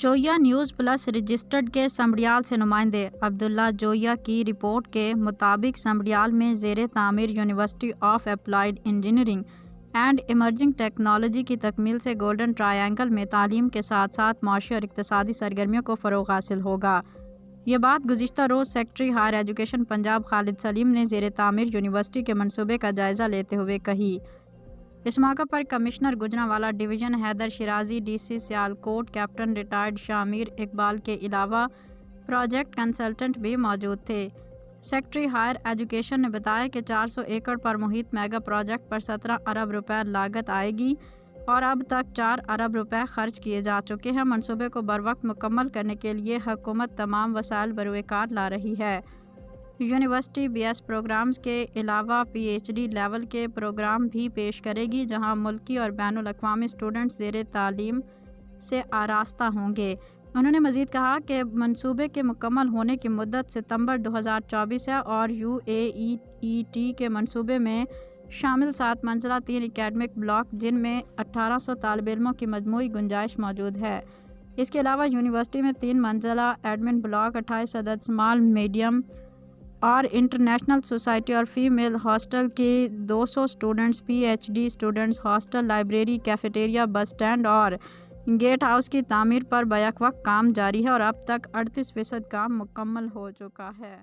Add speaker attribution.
Speaker 1: جویا news plus registered کے سمبڑیال سے نمائندے عبداللہ جویا کی رپورٹ کے مطابق سمبڑیال میں زیر تعمیر university of applied engineering and emerging technology کی تکمیل سے گولڈن ٹرائی اینگل میں تعلیم کے ساتھ ساتھ معاشی اور اقتصادی سرگرمیوں کو فروغ حاصل ہوگا۔ یہ بات گزشتہ روز سیکرٹری ہائر ایجوکیشن پنجاب خالد سلیم نے زیر تعمیر یونیورسٹی کے منصوبے کا جائزہ لیتے ہوئے کہی۔ اس موقع پر commissioner Gujranwala division Haider Shirazi, D C Sialkot captain retired Shamir Iqbal کے علاوہ پروجیکٹ کنسلٹنٹ بھی موجود تھے۔ سیکرٹری ہائر ایجوکیشن نے بتایا کہ 400 ایکڑ پر محیط میگا پروجیکٹ پر 17 ارب روپے لاگت آئے گی اور اب تک 4 ارب روپے خرچ کیے جا چکے ہیں۔ منصوبے کو بروقت مکمل کرنے کے لیے حکومت تمام وسائل بروئے کار لا رہی ہے۔ یونیورسٹی BS پروگرامز کے علاوہ PhD لیول کے پروگرام بھی پیش کرے گی، جہاں ملکی اور بین الاقوامی اسٹوڈنٹس زیر تعلیم سے آراستہ ہوں گے۔ انہوں نے مزید کہا کہ منصوبے کے مکمل ہونے کی مدت ستمبر 2024 ہے اور UAET کے منصوبے میں شامل 7 منزلہ 3 اکیڈمک بلاک جن میں 1800 طالب علموں کی مجموعی گنجائش موجود ہے۔ اس کے علاوہ یونیورسٹی میں 3 منزلہ ایڈمن بلاک، 28 عدد اسمال، میڈیم اور انٹرنیشنل سوسائٹی اور فیمیل ہاسٹل کی 200 students, PhD students hostel, library, cafeteria, bus stand اور گیٹ ہاؤس کی تعمیر پر بیک وقت کام جاری ہے اور اب تک 38% کام مکمل ہو چکا ہے۔